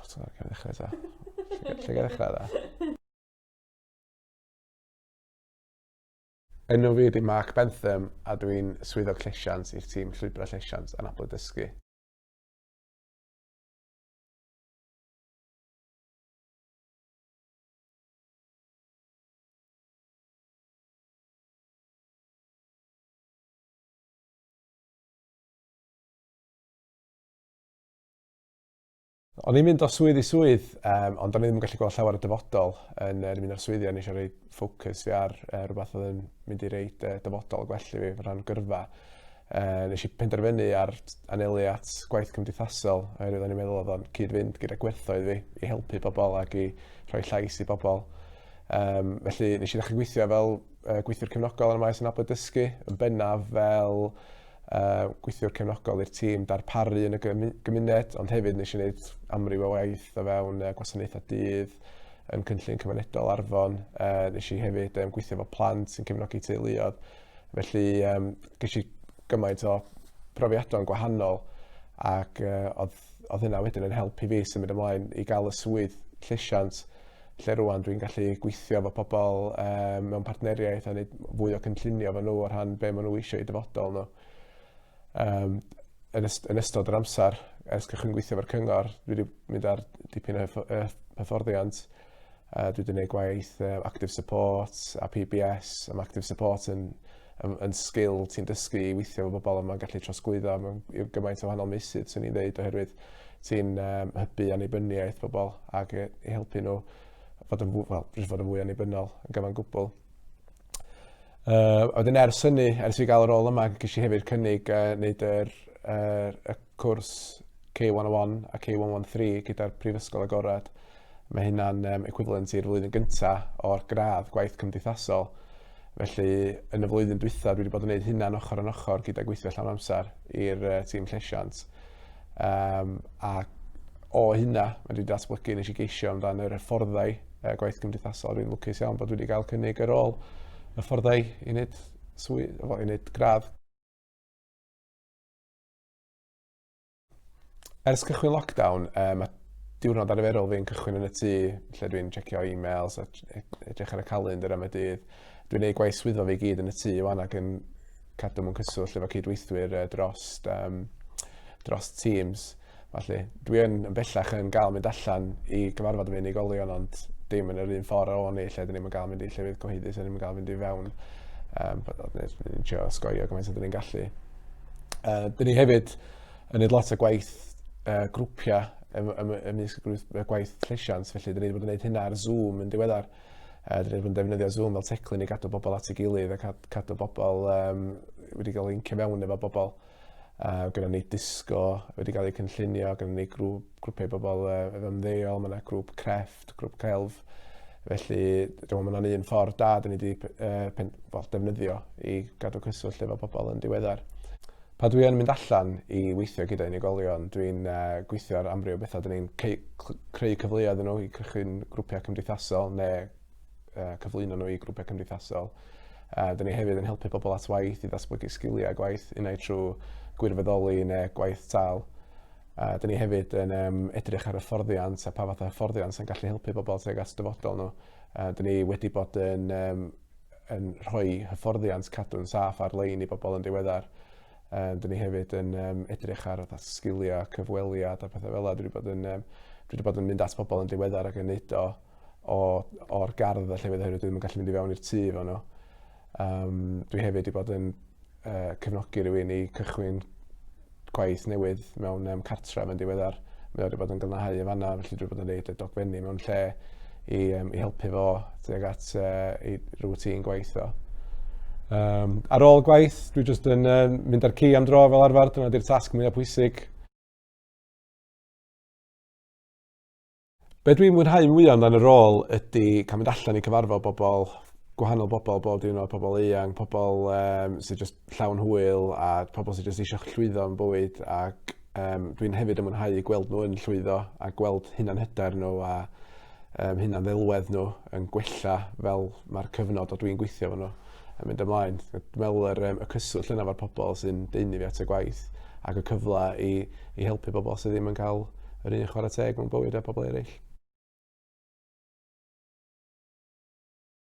Sorry, gael ddechrau ta. Lle gael ddechrau da? Enw fi ydi Mark Bentham a dwi'n swyddog llesiant i'r tîm llwybra llesiant anablu dysgu. O'n i'n mynd o swydd i swydd, ond o'n i ddim yn gallu gweld llawer o dyfodol yn un o'r swyddiau. Nes i roi ffocws fi ar rhywbeth oedd yn mynd i reid dyfodol gwell i fi o ran gyrfa. Nes i penderfynu ar anelu at gwaith cymdeithasol, oherwydd o'n i'n meddwl oedd o'n cyd-fynd gyda gwerthoedd fi i helpu bobl ac i rhoi llais i bobl. Felly nes i ddechrau gweithio fel gweithiwr cefnogol yn y maes anablu dysgu, yn bennaf fel gweithiwr cefnogol i'r tîm darparu yn y gymuned, ond hefyd nes i wneud amryw o waith o fewn gwasanaethau dydd yn cynllun cymunedol Arfon. Nes i hefyd gweithio efo plant sy'n cefnogi teuluoedd. Felly ges i gymaint o profiadau'n gwahanol ac oedd hynna wedyn yn helpu fi symud ymlaen i gael y swydd llesiant lle rwan dwi'n gallu gweithio efo pobl mewn partneriaeth a wneud fwy o cynllunio efo nhw o rhan be maen nhw eisiau i dyfodol nhw. Yn ystod yr amser, ers cychwyn gweithio efo'r cyngor, dwi wedi mynd ar dipyn o hyfforddiant. Dwi wedi gwneud gwaith Active Support a PBS. Am Active Support yn sgil ti'n dysgu i weithio efo bobl yma'n gallu trosglwyddo mewn gymaint o wahanol meysydd, swn i'n dweud, oherwydd ti'n hybu annibyniaeth bobl ac i helpu nhw fod yn fwy annibynnol yn gyfan gwbl. Wedyn ers fi gael y rôl yma, ges i hefyd cynnig wneud y cwrs K101 a K113 gyda'r Prifysgol Agored. Mae hynna'n equivalent i'r flwyddyn gyntaf o'r gradd gwaith cymdeithasol. Felly, yn y flwyddyn dwytha, dwi wedi bod yn gwneud hynna'n ochr yn ochr gyda gweithio llawn amser i'r tîm llesiant. A o hynna, mae wedi datblygu nes i geisio amdan yr hyfforddau gwaith cymdeithasol. Dwi'n lwcus iawn bod wedi cael cynnig y rôl y fforddau i wneud gradd. Ers cychwyn lockdown, mae diwrnod arferol fi'n cychwyn yn y tŷ, lle dwi'n checio e-mails a edrych ar y calendar am y dydd. Dwi'n gwneud gwaith swyddfa fi gyd yn y tŷ wan ac yn cadw mewn cyswllt efo cydweithwyr dros Teams. Felly, dwi'n yn bellach yn gael mynd allan i gyfarfod efo unigolion, ond dim yn yr un ffordd o'n i, lle dyn ni'n gael mynd i llefydd cyhoeddus, dyn ni'n gael mynd i fewn. Ni'n trio sgorio gymaint o dyn ni'n gallu. Dyn ni hefyd yn gwneud lot o gwaith grwpiau ymysg gwaith llesiant, felly dyn ni wedi bod yn gwneud hynna ar Zoom yn diweddar. Dyn ni wedi bod yn defnyddio Zoom fel teclyn i gadw bobl at ei gilydd a cadw bobl wedi cael lincio mewn efo bobl. Gyda ni disgo wedi cael ei cynllunio, gyda ni grwpiau bobl efo ymddeol, mae yna grŵp crefft, grŵp celf. Felly, mae yna'n un ffordd da dyn ni wedi defnyddio i gadw cyswllt efo bobl yn diweddar. Pa dwi yn mynd allan i weithio gyda unigolion, dwi'n gweithio ar amryw o bethau. Dyn ni'n creu cyfleoedd yn nhw i cychwyn grwpiau cymdeithasol neu cyflwyno nhw i grwpiau cymdeithasol. Dyn ni hefyd yn helpu bobl at waith i ddatblygu sgiliau gwaith, unai trwy gwirfoddoli neu gwaith tal. Dyn ni hefyd yn edrych ar hyfforddiant a pa fath o hyfforddiant sy'n gallu helpu bobl tuag at dyfodol nhw. Dyn ni wedi bod yn rhoi hyfforddiant cadw'n saff ar-lein i bobl yn diweddar. Dyn ni hefyd yn edrych ar sgiliau, cyfweliad a pethau fel yna. Dwi wedi bod yn mynd at bobl yn diweddar ac yn neud o'r gardd a llefydd oherwydd dwi'n gallu mynd i fewn i'r tŷ efo nhw. Dwi hefyd wedi bod yn cefnogi rhywun i cychwyn gwaith newydd mewn cartref yn diweddar. Mae wedi bod yn gylnhau y fanna, felly dwi wedi bod yn gwneud y dogfennu mewn lle i helpu fo tuag at i rwtîn gwaith o. Ar ôl gwaith, dwi jyst yn mynd ar ci am dro fel arfer, dyna di'r tasg mwyaf pwysig. Be dwi'n mwynhau mwyaf amdan y rôl ydy cael mynd allan i cyfarfod bobl, gwahanol bobl, bob diwrnod, pobl eang, pobl sydd jyst llawn hwyl a pobl sydd jyst eisiau llwyddo yn bywyd ac dwi'n hefyd yn mwynhau gweld nhw yn llwyddo a gweld hunan hyder nhw a hunan ddelwedd nhw yn gwella fel mae'r cyfnod o dwi'n gweithio efo nhw yn mynd ymlaen. Dwi'n meddwl y cyswllt yna efo'r pobl sy'n deunu fi at y gwaith ac y cyfle i helpu bobl sydd ddim yn cael yr un chwarae teg mewn bywyd a pobl eraill.